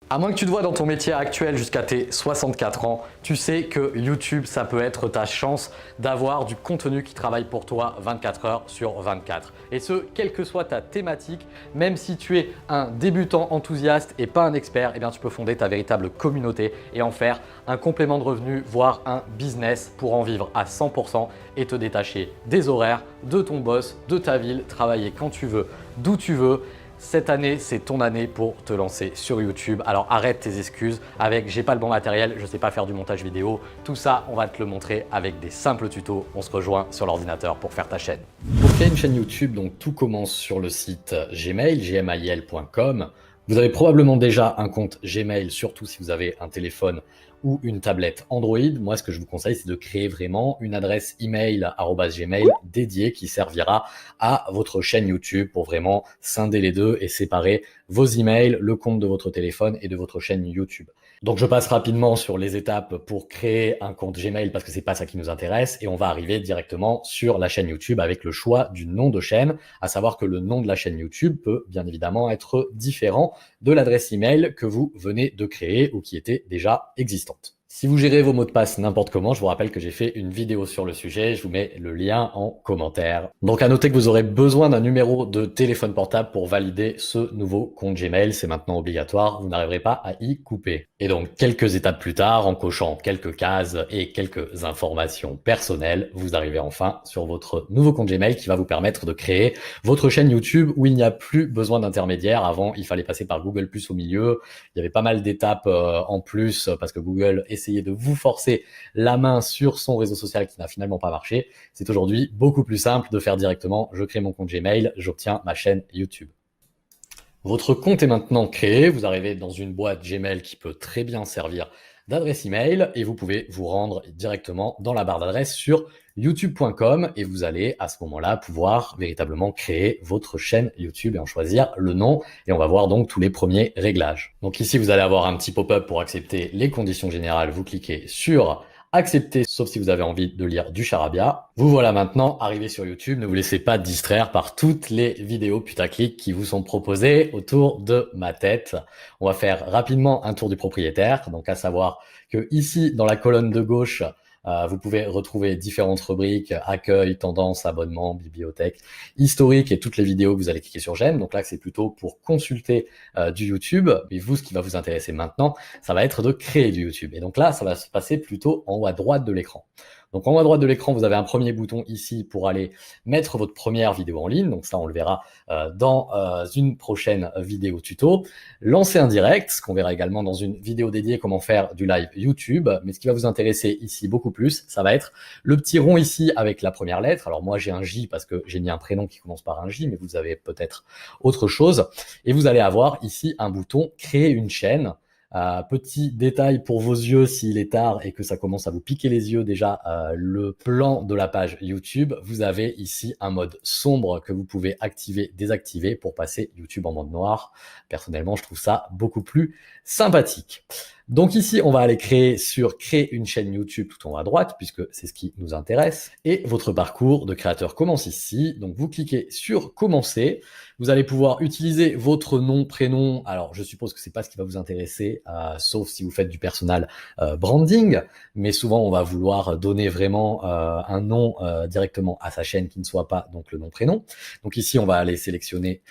À moins que tu te vois dans ton métier actuel jusqu'à tes 64 ans, tu sais que YouTube, ça peut être ta chance d'avoir du contenu qui travaille pour toi 24 heures sur 24. Et ce, quelle que soit ta thématique, même si tu es un débutant enthousiaste et pas un expert, eh bien tu peux fonder ta véritable communauté et en faire un complément de revenu, voire un business pour en vivre à 100% et te détacher des horaires, de ton boss, de ta ville, travailler quand tu veux, d'où tu veux. Cette année, c'est ton année pour te lancer sur YouTube. Alors arrête tes excuses avec j'ai pas le bon matériel, je sais pas faire du montage vidéo. Tout ça, on va te le montrer avec des simples tutos. On se rejoint sur l'ordinateur pour faire ta chaîne. Pour créer une chaîne YouTube, donc tout commence sur le site Gmail, gmail.com. Vous avez probablement déjà un compte Gmail, surtout si vous avez un téléphone ou une tablette Android. Moi, ce que je vous conseille, c'est de créer vraiment une adresse email @gmail dédiée qui servira à votre chaîne YouTube pour vraiment scinder les deux et séparer vos emails, le compte de votre téléphone et de votre chaîne YouTube. Donc je passe rapidement sur les étapes pour créer un compte Gmail parce que c'est pas ça qui nous intéresse et on va arriver directement sur la chaîne YouTube avec le choix du nom de chaîne, à savoir que le nom de la chaîne YouTube peut bien évidemment être différent de l'adresse email que vous venez de créer ou qui était déjà existante. Si vous gérez vos mots de passe n'importe comment, je vous rappelle que j'ai fait une vidéo sur le sujet, je vous mets le lien en commentaire. Donc à noter que vous aurez besoin d'un numéro de téléphone portable pour valider ce nouveau compte Gmail, c'est maintenant obligatoire, vous n'arriverez pas à y couper. Et donc quelques étapes plus tard, en cochant quelques cases et quelques informations personnelles, vous arrivez enfin sur votre nouveau compte Gmail qui va vous permettre de créer votre chaîne YouTube où il n'y a plus besoin d'intermédiaire. Avant, il fallait passer par Google+ au milieu, il y avait pas mal d'étapes en plus parce que Google essayer de vous forcer la main sur son réseau social qui n'a finalement pas marché. C'est aujourd'hui beaucoup plus simple de faire directement, je crée mon compte Gmail, j'obtiens ma chaîne YouTube. Votre compte est maintenant créé, vous arrivez dans une boîte Gmail qui peut très bien servir d'adresse email et vous pouvez vous rendre directement dans la barre d'adresse sur youtube.com et vous allez à ce moment-là pouvoir véritablement créer votre chaîne YouTube et en choisir le nom et on va voir donc tous les premiers réglages. Donc ici vous allez avoir un petit pop-up pour accepter les conditions générales, vous cliquez sur accepter, sauf si vous avez envie de lire du charabia. Vous voilà maintenant arrivé sur YouTube. Ne vous laissez pas distraire par toutes les vidéos putaclic qui vous sont proposées autour de ma tête. On va faire rapidement un tour du propriétaire. Donc, à savoir que ici, dans la colonne de gauche, vous pouvez retrouver différentes rubriques, accueil, tendance, abonnement, bibliothèque, historique et toutes les vidéos que vous allez cliquer sur j'aime. Donc là, c'est plutôt pour consulter du YouTube. Et vous, ce qui va vous intéresser maintenant, ça va être de créer du YouTube. Et donc là, ça va se passer plutôt en haut à droite de l'écran. Donc en haut à droite de l'écran, vous avez un premier bouton ici pour aller mettre votre première vidéo en ligne. Donc ça, on le verra dans une prochaine vidéo tuto. Lancer un direct, ce qu'on verra également dans une vidéo dédiée comment faire du live YouTube. Mais ce qui va vous intéresser ici beaucoup plus, ça va être le petit rond ici avec la première lettre. Alors moi, j'ai un J parce que j'ai mis un prénom qui commence par un J, mais vous avez peut-être autre chose. Et vous allez avoir ici un bouton créer une chaîne. Petit détail pour vos yeux s'il est tard et que ça commence à vous piquer les yeux déjà, le plan de la page YouTube, vous avez ici un mode sombre que vous pouvez activer, désactiver pour passer YouTube en mode noir. Personnellement, je trouve ça beaucoup plus sympathique. Donc ici, on va aller créer une chaîne YouTube tout en haut à droite, puisque c'est ce qui nous intéresse. Et votre parcours de créateur commence ici. Donc vous cliquez sur commencer. Vous allez pouvoir utiliser votre nom, prénom. Alors je suppose que c'est pas ce qui va vous intéresser, sauf si vous faites du personal branding. Mais souvent, on va vouloir donner vraiment un nom directement à sa chaîne qui ne soit pas donc le nom, prénom. Donc ici, on va aller sélectionner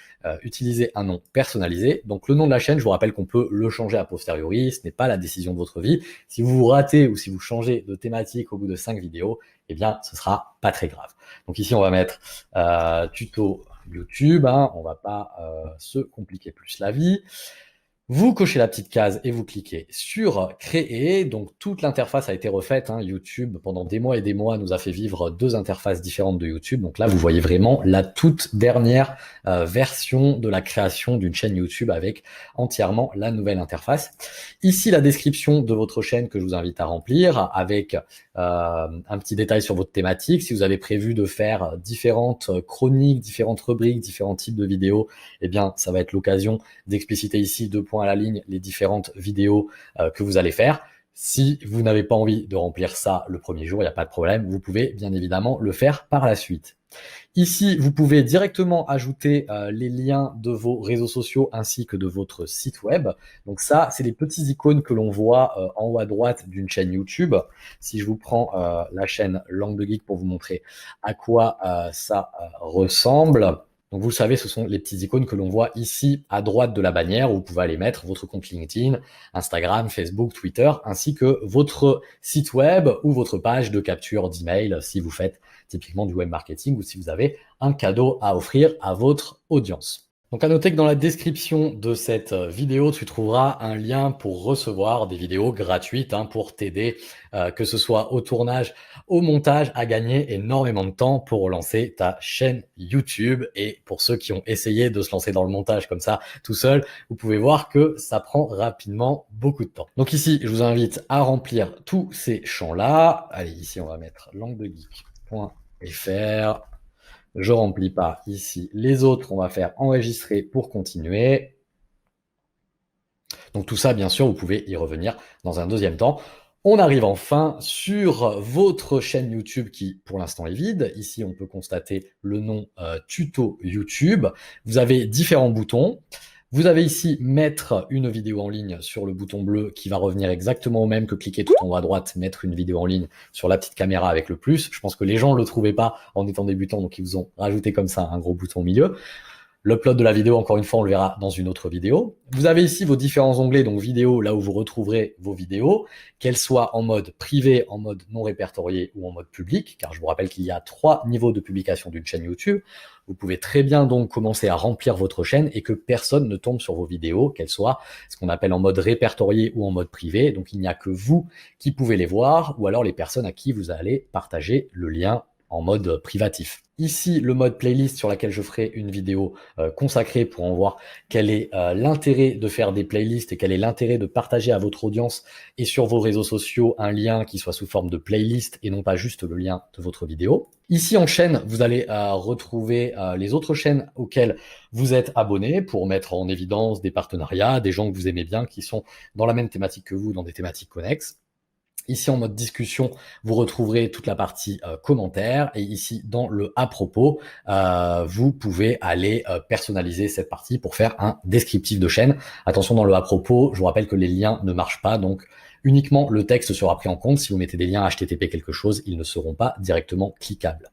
utiliser un nom personnalisé. Donc le nom de la chaîne, je vous rappelle qu'on peut le changer a posteriori, ce n'est pas la décision de votre vie. Si vous vous ratez ou si vous changez de thématique au bout de 5 vidéos, eh bien ce sera pas très grave. Donc ici on va mettre tuto YouTube, hein, on va pas se compliquer plus la vie. Vous cochez la petite case et vous cliquez sur créer. Donc toute l'interface a été refaite. YouTube, pendant des mois et des mois, nous a fait vivre deux interfaces différentes de YouTube. Donc là, vous voyez vraiment la toute dernière version de la création d'une chaîne YouTube avec entièrement la nouvelle interface. Ici, la description de votre chaîne que je vous invite à remplir avec un petit détail sur votre thématique. Si vous avez prévu de faire différentes chroniques, différentes rubriques, différents types de vidéos, eh bien, ça va être l'occasion d'expliciter ici 2 points à la ligne les différentes vidéos que vous allez faire. Si vous n'avez pas envie de remplir ça le premier jour, il n'y a pas de problème, vous pouvez bien évidemment le faire par la suite. Ici, vous pouvez directement ajouter les liens de vos réseaux sociaux ainsi que de votre site web. Donc ça, c'est les petits icônes que l'on voit en haut à droite d'une chaîne YouTube. Si je vous prends la chaîne Langue de Geek pour vous montrer à quoi ça ressemble. Donc vous le savez, ce sont les petites icônes que l'on voit ici à droite de la bannière où vous pouvez aller mettre votre compte LinkedIn, Instagram, Facebook, Twitter, ainsi que votre site web ou votre page de capture d'email si vous faites typiquement du web marketing ou si vous avez un cadeau à offrir à votre audience. Donc à noter que dans la description de cette vidéo, tu trouveras un lien pour recevoir des vidéos gratuites pour t'aider, que ce soit au tournage, au montage, à gagner énormément de temps pour lancer ta chaîne YouTube. Et pour ceux qui ont essayé de se lancer dans le montage comme ça tout seul, vous pouvez voir que ça prend rapidement beaucoup de temps. Donc ici, je vous invite à remplir tous ces champs-là. Allez, ici, on va mettre languedegeek.fr. Je remplis pas ici. Les autres, on va faire enregistrer pour continuer. Donc tout ça, bien sûr, vous pouvez y revenir dans un deuxième temps. On arrive enfin sur votre chaîne YouTube qui, pour l'instant, est vide. Ici, on peut constater le nom tuto YouTube. Vous avez différents boutons. Vous avez ici mettre une vidéo en ligne sur le bouton bleu qui va revenir exactement au même que cliquer tout en haut à droite, mettre une vidéo en ligne sur la petite caméra avec le plus. Je pense que les gens ne le trouvaient pas en étant débutants, donc ils vous ont rajouté comme ça un gros bouton au milieu. L'upload de la vidéo, encore une fois, on le verra dans une autre vidéo. Vous avez ici vos différents onglets, donc vidéo, là où vous retrouverez vos vidéos, qu'elles soient en mode privé, en mode non répertorié ou en mode public, car je vous rappelle qu'il y a 3 niveaux de publication d'une chaîne YouTube. Vous pouvez très bien donc commencer à remplir votre chaîne et que personne ne tombe sur vos vidéos, qu'elles soient ce qu'on appelle en mode répertorié ou en mode privé. Donc il n'y a que vous qui pouvez les voir ou alors les personnes à qui vous allez partager le lien en mode privatif. Ici, le mode playlist sur laquelle je ferai une vidéo consacrée pour en voir quel est l'intérêt de faire des playlists et quel est l'intérêt de partager à votre audience et sur vos réseaux sociaux un lien qui soit sous forme de playlist et non pas juste le lien de votre vidéo. Ici en chaîne, vous allez retrouver les autres chaînes auxquelles vous êtes abonné pour mettre en évidence des partenariats, des gens que vous aimez bien qui sont dans la même thématique que vous, dans des thématiques connexes. Ici, en mode discussion, vous retrouverez toute la partie commentaires. Et ici, dans le à propos, vous pouvez aller personnaliser cette partie pour faire un descriptif de chaîne. Attention, dans le à propos, je vous rappelle que les liens ne marchent pas. Donc, uniquement le texte sera pris en compte. Si vous mettez des liens HTTP quelque chose, ils ne seront pas directement cliquables.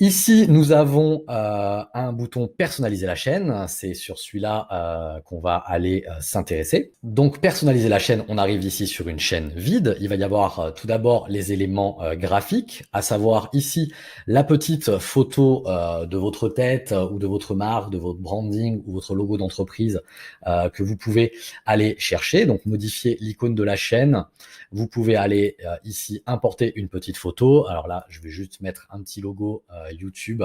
Ici, nous avons un bouton personnaliser la chaîne. C'est sur celui-là qu'on va aller s'intéresser. Donc, personnaliser la chaîne, on arrive ici sur une chaîne vide. Il va y avoir tout d'abord les éléments graphiques, à savoir ici la petite photo de votre tête ou de votre marque, de votre branding ou votre logo d'entreprise que vous pouvez aller chercher. Donc, modifier l'icône de la chaîne. Vous pouvez aller ici importer une petite photo. Alors là, je vais juste mettre un petit logo YouTube.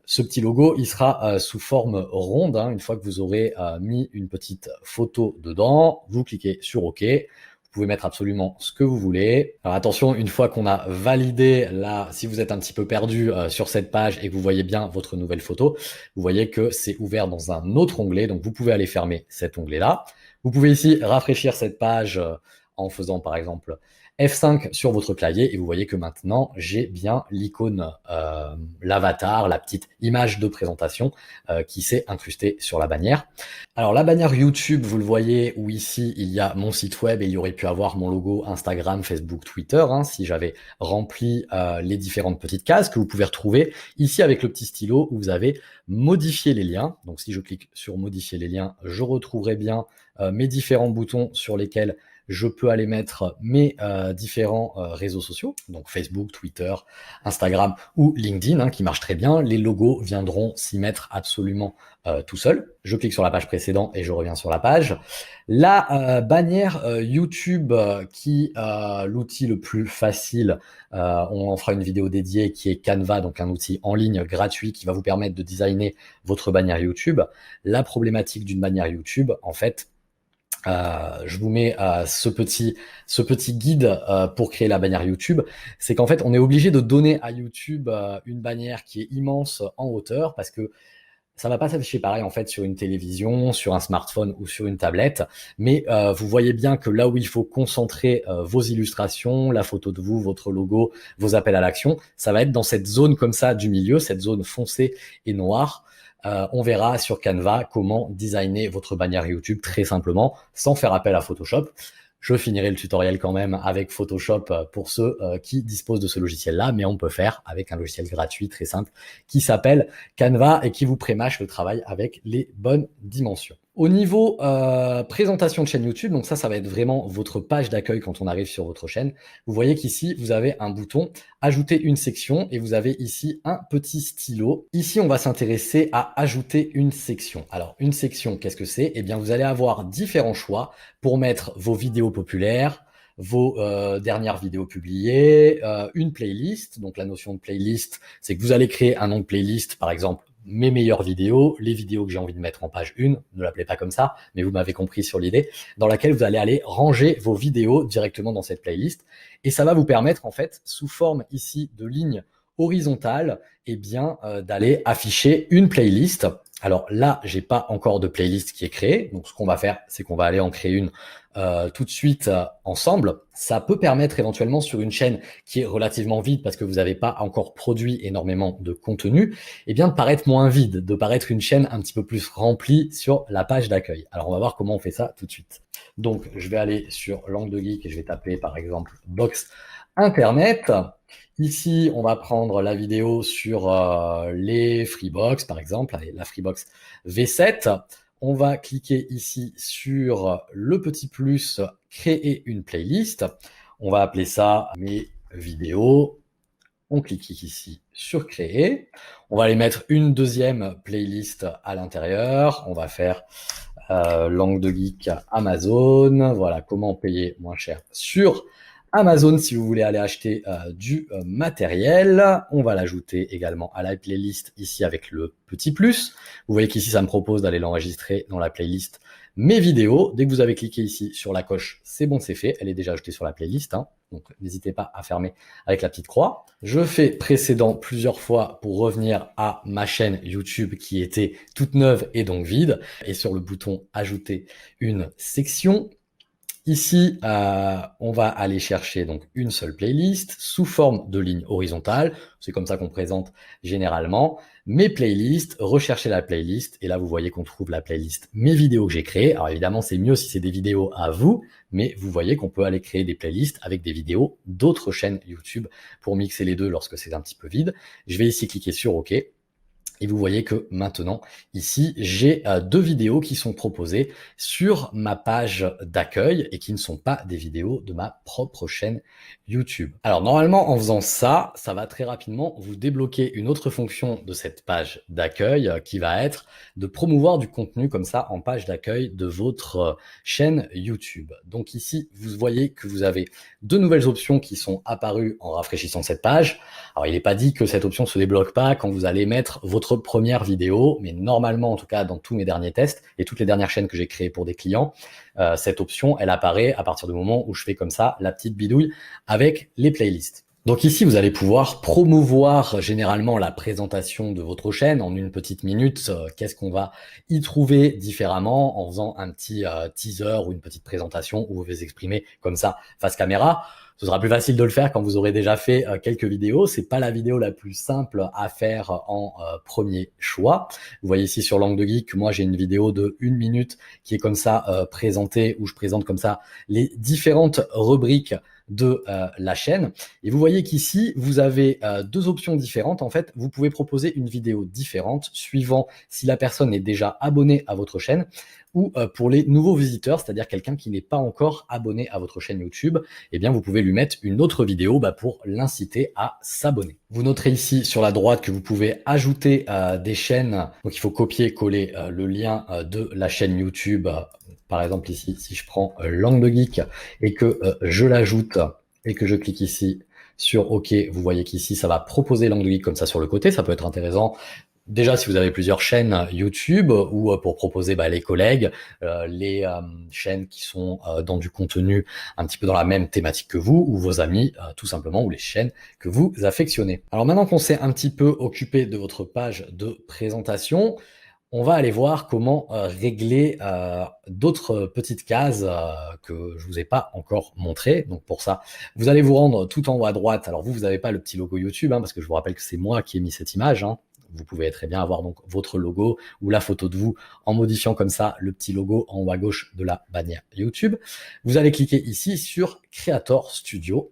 Ce petit logo, il sera sous forme ronde. Une fois que vous aurez mis une petite photo dedans, vous cliquez sur OK. Vous pouvez mettre absolument ce que vous voulez. Alors attention, une fois qu'on a validé là, si vous êtes un petit peu perdu sur cette page et que vous voyez bien votre nouvelle photo, vous voyez que c'est ouvert dans un autre onglet. Donc vous pouvez aller fermer cet onglet-là. Vous pouvez ici rafraîchir cette page en faisant par exemple F5 sur votre clavier et vous voyez que maintenant j'ai bien l'icône, l'avatar, la petite image de présentation qui s'est incrustée sur la bannière. Alors la bannière YouTube, vous le voyez où ici il y a mon site web et il y aurait pu avoir mon logo Instagram, Facebook, Twitter si j'avais rempli les différentes petites cases que vous pouvez retrouver ici avec le petit stylo où vous avez modifié les liens. Donc si je clique sur modifier les liens, je retrouverai bien mes différents boutons sur lesquels je peux aller mettre mes différents réseaux sociaux, donc Facebook, Twitter, Instagram ou LinkedIn, qui marchent très bien. Les logos viendront s'y mettre absolument tout seul. Je clique sur la page précédente et je reviens sur la page. La bannière YouTube qui l'outil le plus facile, on en fera une vidéo dédiée qui est Canva, donc un outil en ligne gratuit qui va vous permettre de designer votre bannière YouTube. La problématique d'une bannière YouTube, en fait, je vous mets ce petit guide pour créer la bannière YouTube. C'est qu'en fait, on est obligé de donner à YouTube une bannière qui est immense en hauteur parce que Ça va pas s'afficher pareil en fait sur une télévision, sur un smartphone ou sur une tablette, mais vous voyez bien que là où il faut concentrer vos illustrations, la photo de vous, votre logo, vos appels à l'action, ça va être dans cette zone comme ça du milieu, cette zone foncée et noire. On verra sur Canva comment designer votre bannière YouTube très simplement, sans faire appel à Photoshop. Je finirai le tutoriel quand même avec Photoshop pour ceux qui disposent de ce logiciel-là, mais on peut faire avec un logiciel gratuit très simple qui s'appelle Canva et qui vous prémâche le travail avec les bonnes dimensions. Au niveau présentation de chaîne YouTube, donc ça va être vraiment votre page d'accueil quand on arrive sur votre chaîne. Vous voyez qu'ici, vous avez un bouton ajouter une section et vous avez ici un petit stylo. Ici, on va s'intéresser à ajouter une section. Alors, une section, qu'est-ce que c'est? Eh bien, vous allez avoir différents choix pour mettre vos vidéos populaires, vos dernières vidéos publiées, une playlist. Donc, la notion de playlist, c'est que vous allez créer un nom de playlist, par exemple, mes meilleures vidéos, les vidéos que j'ai envie de mettre en page 1, ne l'appelez pas comme ça, mais vous m'avez compris sur l'idée, dans laquelle vous allez aller ranger vos vidéos directement dans cette playlist. Et ça va vous permettre, en fait, sous forme ici de ligne horizontale, eh bien, d'aller afficher une playlist. Alors là, j'ai pas encore de playlist qui est créée. Donc, ce qu'on va faire, c'est qu'on va aller en créer une tout de suite ensemble. Ça peut permettre éventuellement sur une chaîne qui est relativement vide parce que vous n'avez pas encore produit énormément de contenu, eh bien de paraître moins vide, de paraître une chaîne un petit peu plus remplie sur la page d'accueil. Alors, on va voir comment on fait ça tout de suite. Donc, je vais aller sur l'angle de geek et je vais taper par exemple box internet. Ici, on va prendre la vidéo sur les Freebox, par exemple, allez, la Freebox V7. On va cliquer ici sur le petit plus, créer une playlist. On va appeler ça mes vidéos. On clique ici sur créer. On va aller mettre une deuxième playlist à l'intérieur. On va faire langue de geek Amazon. Voilà, comment payer moins cher sur Amazon si vous voulez aller acheter du matériel. On va l'ajouter également à la playlist ici avec le petit plus. Vous voyez qu'ici, ça me propose d'aller l'enregistrer dans la playlist mes vidéos. Dès que vous avez cliqué ici sur la coche, c'est bon, c'est fait. Elle est déjà ajoutée sur la playlist. Donc, n'hésitez pas à fermer avec la petite croix. Je fais précédent plusieurs fois pour revenir à ma chaîne YouTube qui était toute neuve et donc vide. Et sur le bouton ajouter une section, ici, on va aller chercher donc une seule playlist sous forme de ligne horizontale. C'est comme ça qu'on présente généralement. Mes playlists, rechercher la playlist. Et là, vous voyez qu'on trouve la playlist mes vidéos que j'ai créées. Alors évidemment, c'est mieux si c'est des vidéos à vous, mais vous voyez qu'on peut aller créer des playlists avec des vidéos d'autres chaînes YouTube pour mixer les deux lorsque c'est un petit peu vide. Je vais ici cliquer sur OK. Et vous voyez que maintenant, ici, j'ai deux vidéos qui sont proposées sur ma page d'accueil et qui ne sont pas des vidéos de ma propre chaîne YouTube. Alors normalement, en faisant ça, ça va très rapidement vous débloquer une autre fonction de cette page d'accueil qui va être de promouvoir du contenu comme ça en page d'accueil de votre chaîne YouTube. Donc ici, vous voyez que vous avez deux nouvelles options qui sont apparues en rafraîchissant cette page. Alors il n'est pas dit que cette option se débloque pas quand vous allez mettre votre première vidéo, mais normalement, en tout cas dans tous mes derniers tests et toutes les dernières chaînes que j'ai créées pour des clients, cette option, elle apparaît à partir du moment où je fais comme ça la petite bidouille avec les playlists. Donc ici, vous allez pouvoir promouvoir généralement la présentation de votre chaîne en une petite minute. Qu'est-ce qu'on va y trouver différemment en faisant un petit teaser ou une petite présentation où vous vous exprimez comme ça face caméra. Ce sera plus facile de le faire quand vous aurez déjà fait quelques vidéos. C'est pas la vidéo la plus simple à faire en premier choix. Vous voyez ici sur l'angle de geek, moi j'ai une vidéo de 1 minute qui est comme ça présentée, où je présente comme ça les différentes rubriques de la chaîne. Et vous voyez qu'ici, vous avez deux options différentes. En fait, vous pouvez proposer une vidéo différente suivant si la personne est déjà abonnée à votre chaîne ou pour les nouveaux visiteurs, c'est-à-dire quelqu'un qui n'est pas encore abonné à votre chaîne YouTube, eh bien vous pouvez lui mettre une autre vidéo pour l'inciter à s'abonner. Vous noterez ici sur la droite que vous pouvez ajouter des chaînes. Donc il faut copier-coller le lien de la chaîne YouTube. Par exemple ici, si je prends l'angle de geek et que je l'ajoute et que je clique ici sur OK, vous voyez qu'ici ça va proposer l'angle de geek comme ça sur le côté. Ça peut être intéressant. Déjà, si vous avez plusieurs chaînes YouTube ou pour proposer les collègues, les chaînes qui sont dans du contenu un petit peu dans la même thématique que vous, ou vos amis, tout simplement, ou les chaînes que vous affectionnez. Alors maintenant qu'on s'est un petit peu occupé de votre page de présentation, on va aller voir comment régler d'autres petites cases que je vous ai pas encore montrées. Donc pour ça, vous allez vous rendre tout en haut à droite. Alors vous n'avez pas le petit logo YouTube, hein, parce que je vous rappelle que c'est moi qui ai mis cette image, hein. Vous pouvez très bien avoir donc votre logo ou la photo de vous en modifiant comme ça le petit logo en haut à gauche de la bannière YouTube. Vous allez cliquer ici sur Creator Studio.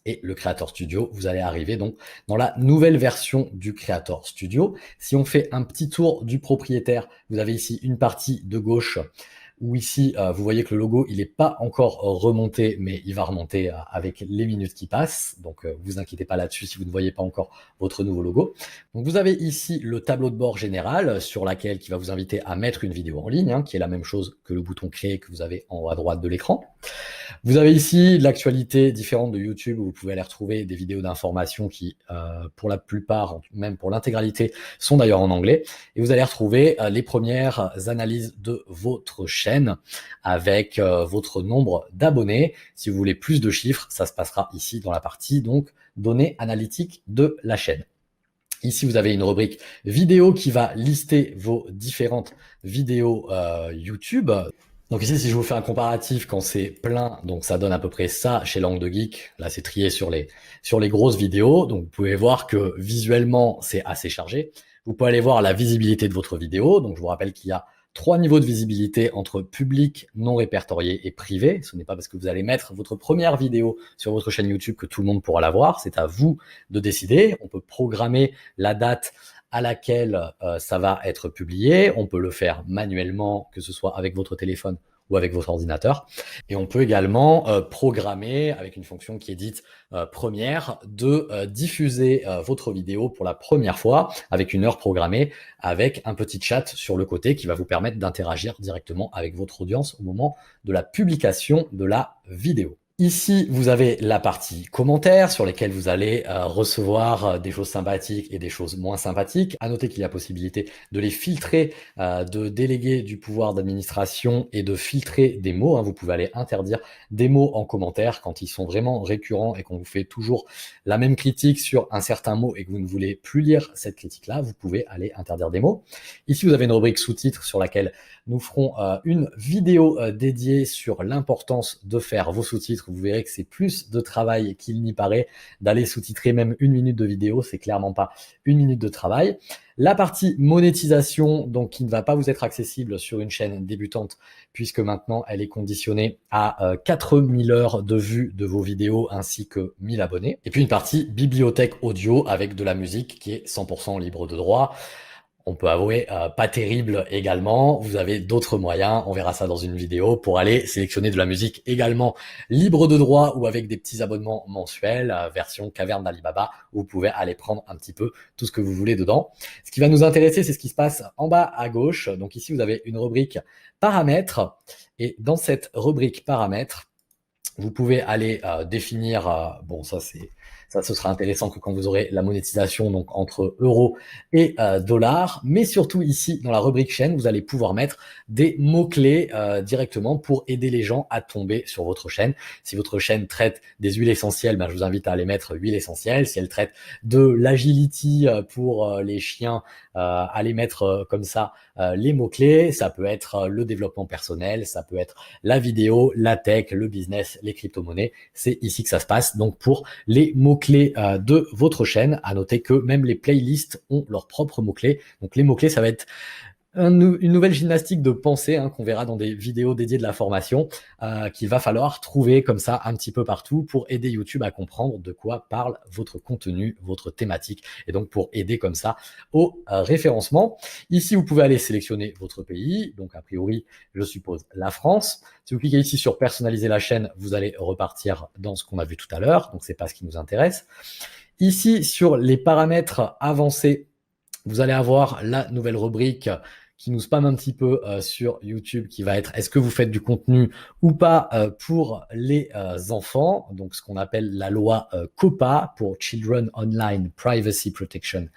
Et le Creator Studio, vous allez arriver donc dans la nouvelle version du Creator Studio. Si on fait un petit tour du propriétaire, vous avez ici une partie de gauche où ici, vous voyez que le logo, il n'est pas encore remonté, mais il va remonter avec les minutes qui passent. Donc, vous inquiétez pas là-dessus si vous ne voyez pas encore votre nouveau logo. Donc, vous avez ici le tableau de bord général sur laquelle qui va vous inviter à mettre une vidéo en ligne, hein, qui est la même chose que le bouton créer que vous avez en haut à droite de l'écran. Vous avez ici l'actualité différente de YouTube où vous pouvez aller retrouver des vidéos d'information qui, pour la plupart, même pour l'intégralité, sont d'ailleurs en anglais. Et vous allez retrouver les premières analyses de votre chaîne avec votre nombre d'abonnés. Si vous voulez plus de chiffres, ça se passera ici dans la partie donc données analytiques de la chaîne. Ici, vous avez une rubrique vidéo qui va lister vos différentes vidéos YouTube. Donc ici, si je vous fais un comparatif quand c'est plein, donc ça donne à peu près ça chez Langue de Geek. Là, c'est trié sur les grosses vidéos. Donc vous pouvez voir que visuellement, c'est assez chargé. Vous pouvez aller voir la visibilité de votre vidéo. Donc je vous rappelle qu'il y a 3 niveaux de visibilité entre public, non répertorié et privé. Ce n'est pas parce que vous allez mettre votre première vidéo sur votre chaîne YouTube que tout le monde pourra la voir. C'est à vous de décider. On peut programmer la date à laquelle ça va être publié. On peut le faire manuellement, que ce soit avec votre téléphone ou avec votre ordinateur. Et on peut également programmer avec une fonction qui est dite première de diffuser votre vidéo pour la première fois avec une heure programmée avec un petit chat sur le côté qui va vous permettre d'interagir directement avec votre audience au moment de la publication de la vidéo. Ici, vous avez la partie commentaires sur lesquels vous allez recevoir des choses sympathiques et des choses moins sympathiques. À noter qu'il y a possibilité de les filtrer, de déléguer du pouvoir d'administration et de filtrer des mots, hein. Vous pouvez aller interdire des mots en commentaire quand ils sont vraiment récurrents et qu'on vous fait toujours la même critique sur un certain mot et que vous ne voulez plus lire cette critique-là, vous pouvez aller interdire des mots. Ici, vous avez une rubrique sous-titres sur laquelle nous ferons une vidéo dédiée sur l'importance de faire vos sous-titres. Vous verrez que c'est plus de travail qu'il n'y paraît d'aller sous-titrer même 1 minute de vidéo. C'est clairement pas 1 minute de travail. La partie monétisation, donc qui ne va pas vous être accessible sur une chaîne débutante, puisque maintenant elle est conditionnée à 4000 heures de vues de vos vidéos ainsi que 1000 abonnés. Et puis une partie bibliothèque audio avec de la musique qui est 100% libre de droit. On peut avouer, pas terrible également. Vous avez d'autres moyens, on verra ça dans une vidéo, pour aller sélectionner de la musique également libre de droit ou avec des petits abonnements mensuels, version caverne d'Alibaba, où vous pouvez aller prendre un petit peu tout ce que vous voulez dedans. Ce qui va nous intéresser, c'est ce qui se passe en bas à gauche. Donc ici, vous avez une rubrique paramètres. Et dans cette rubrique paramètres, vous pouvez aller définir, bon ça ce sera intéressant que quand vous aurez la monétisation donc entre euros et dollars, mais surtout ici dans la rubrique chaîne, vous allez pouvoir mettre des mots-clés directement pour aider les gens à tomber sur votre chaîne. Si votre chaîne traite des huiles essentielles, ben, je vous invite à aller mettre huile essentielle. Si elle traite de l'agility pour les chiens, allez mettre comme ça les mots-clés. Ça peut être le développement personnel, ça peut être la vidéo, la tech, le business, les crypto-monnaies. C'est ici que ça se passe. Donc pour les mots-clés de votre chaîne, à noter que même les playlists ont leurs propres mots-clés. Donc les mots-clés, ça va être une nouvelle gymnastique de pensée hein, qu'on verra dans des vidéos dédiées de la formation qu'il va falloir trouver comme ça un petit peu partout pour aider YouTube à comprendre de quoi parle votre contenu, votre thématique et donc pour aider comme ça au référencement. Ici, vous pouvez aller sélectionner votre pays, donc a priori, je suppose la France. Si vous cliquez ici sur personnaliser la chaîne, vous allez repartir dans ce qu'on a vu tout à l'heure, donc c'est pas ce qui nous intéresse. Ici, sur les paramètres avancés, vous allez avoir la nouvelle rubrique qui nous spamme un petit peu sur YouTube, qui va être est-ce que vous faites du contenu ou pas pour les enfants, donc ce qu'on appelle la loi COPPA pour Children Online Privacy Protection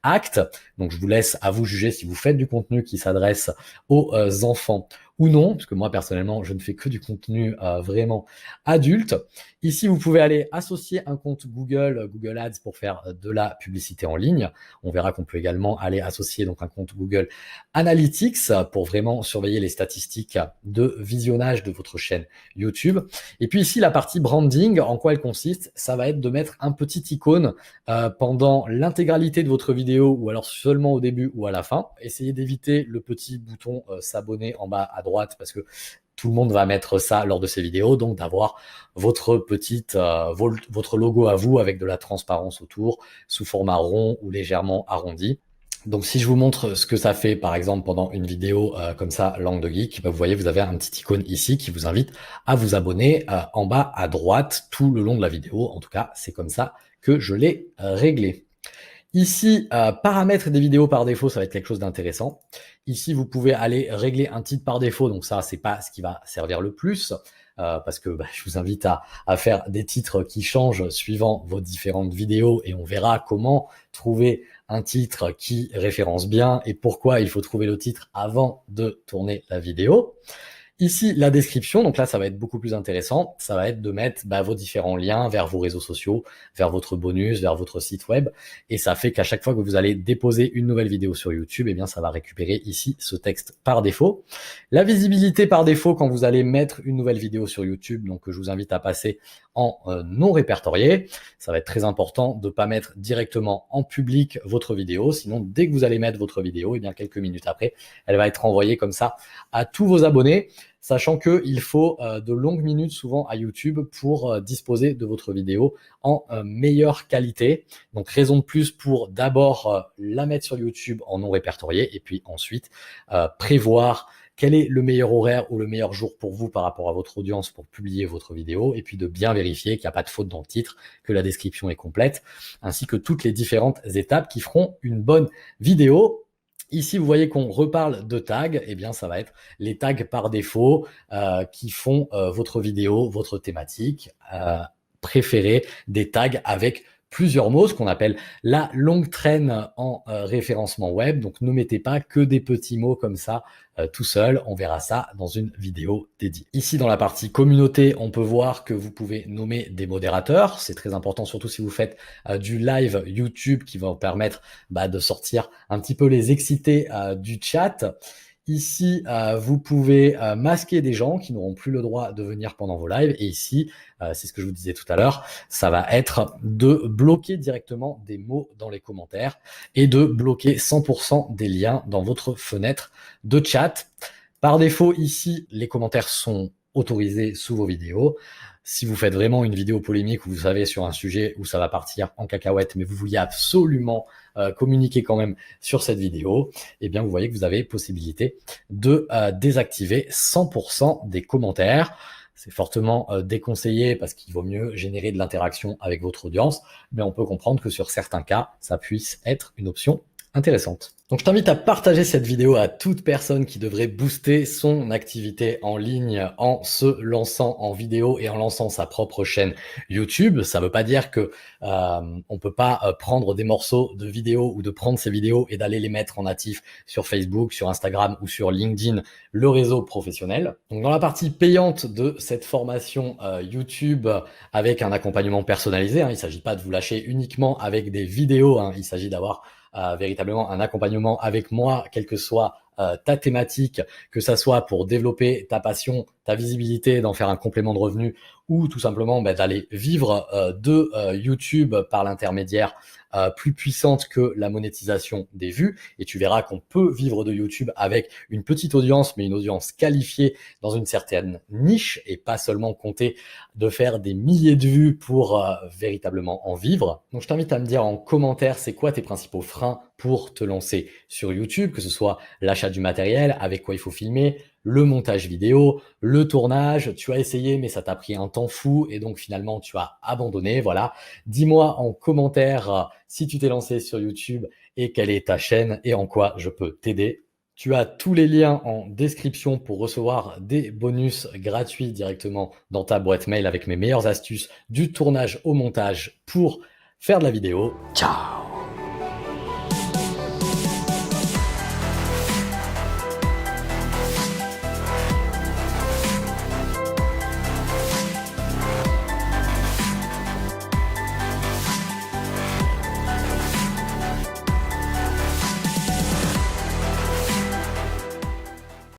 Act. Donc je vous laisse à vous juger si vous faites du contenu qui s'adresse aux enfants ou non, puisque moi personnellement, je ne fais que du contenu vraiment adulte. Ici, vous pouvez aller associer un compte Google Ads pour faire de la publicité en ligne. On verra qu'on peut également aller associer donc un compte Google Analytics pour vraiment surveiller les statistiques de visionnage de votre chaîne YouTube. Et puis ici, la partie branding, en quoi elle consiste? Ça va être de mettre un petit icône pendant l'intégralité de votre vidéo ou alors seulement au début ou à la fin. Essayez d'éviter le petit bouton s'abonner en bas à droite parce que tout le monde va mettre ça lors de ces vidéos, donc d'avoir votre votre logo à vous avec de la transparence autour, sous format rond ou légèrement arrondi. Donc si je vous montre ce que ça fait par exemple pendant une vidéo comme ça, Langue de Geek, vous voyez vous avez un petit icône ici qui vous invite à vous abonner en bas à droite tout le long de la vidéo. En tout cas, c'est comme ça que je l'ai réglé. Ici, paramètres des vidéos par défaut, ça va être quelque chose d'intéressant. Ici, vous pouvez aller régler un titre par défaut. Donc ça, c'est pas ce qui va servir le plus. Parce que je vous invite à faire des titres qui changent suivant vos différentes vidéos et on verra comment trouver un titre qui référence bien et pourquoi il faut trouver le titre avant de tourner la vidéo. Ici, la description, donc là, ça va être beaucoup plus intéressant. Ça va être de mettre vos différents liens vers vos réseaux sociaux, vers votre bonus, vers votre site web. Et ça fait qu'à chaque fois que vous allez déposer une nouvelle vidéo sur YouTube, eh bien, ça va récupérer ici ce texte par défaut. La visibilité par défaut, quand vous allez mettre une nouvelle vidéo sur YouTube, donc je vous invite à passer en non répertorié. Ça va être très important de ne pas mettre directement en public votre vidéo. Sinon, dès que vous allez mettre votre vidéo, eh bien, quelques minutes après, elle va être envoyée comme ça à tous vos abonnés. Sachant qu'il faut de longues minutes souvent à YouTube pour disposer de votre vidéo en meilleure qualité. Donc raison de plus pour d'abord la mettre sur YouTube en non répertorié et puis ensuite prévoir quel est le meilleur horaire ou le meilleur jour pour vous par rapport à votre audience pour publier votre vidéo et puis de bien vérifier qu'il n'y a pas de faute dans le titre, que la description est complète, ainsi que toutes les différentes étapes qui feront une bonne vidéo. Ici, vous voyez qu'on reparle de tags. Eh bien, ça va être les tags par défaut qui font votre vidéo, votre thématique préférée, des tags avec plusieurs mots, ce qu'on appelle la longue traîne en référencement web. Donc, ne mettez pas que des petits mots comme ça tout seul. On verra ça dans une vidéo dédiée. Ici, dans la partie communauté, on peut voir que vous pouvez nommer des modérateurs. C'est très important, surtout si vous faites du live YouTube qui va vous permettre de sortir un petit peu les excités du chat. Ici, vous pouvez masquer des gens qui n'auront plus le droit de venir pendant vos lives. Et ici, c'est ce que je vous disais tout à l'heure, ça va être de bloquer directement des mots dans les commentaires et de bloquer 100% des liens dans votre fenêtre de chat. Par défaut, ici, les commentaires sont autorisés sous vos vidéos. Si vous faites vraiment une vidéo polémique où vous savez sur un sujet où ça va partir en cacahuète, mais vous vouliez absolument communiquer quand même sur cette vidéo, eh bien vous voyez que vous avez possibilité de désactiver 100% des commentaires. C'est fortement déconseillé parce qu'il vaut mieux générer de l'interaction avec votre audience, mais on peut comprendre que sur certains cas, ça puisse être une option intéressante. Donc je t'invite à partager cette vidéo à toute personne qui devrait booster son activité en ligne en se lançant en vidéo et en lançant sa propre chaîne YouTube. Ça ne veut pas dire que on peut pas prendre des morceaux de vidéos ou de prendre ces vidéos et d'aller les mettre en natif sur Facebook, sur Instagram ou sur LinkedIn, le réseau professionnel. Donc dans la partie payante de cette formation YouTube avec un accompagnement personnalisé, il ne s'agit pas de vous lâcher uniquement avec des vidéos, il s'agit d'avoir véritablement un accompagnement avec moi, quelle que soit ta thématique, que ça soit pour développer ta passion, ta visibilité, d'en faire un complément de revenu ou tout simplement d'aller vivre de YouTube par l'intermédiaire plus puissante que la monétisation des vues. Et tu verras qu'on peut vivre de YouTube avec une petite audience, mais une audience qualifiée dans une certaine niche et pas seulement compter de faire des milliers de vues pour véritablement en vivre. Donc je t'invite à me dire en commentaire c'est quoi tes principaux freins pour te lancer sur YouTube, que ce soit l'achat du matériel, avec quoi il faut filmer, le montage vidéo, le tournage, tu as essayé mais ça t'a pris un temps fou et donc finalement tu as abandonné, voilà. Dis-moi en commentaire si tu t'es lancé sur YouTube et quelle est ta chaîne et en quoi je peux t'aider. Tu as tous les liens en description pour recevoir des bonus gratuits directement dans ta boîte mail avec mes meilleures astuces du tournage au montage pour faire de la vidéo. Ciao!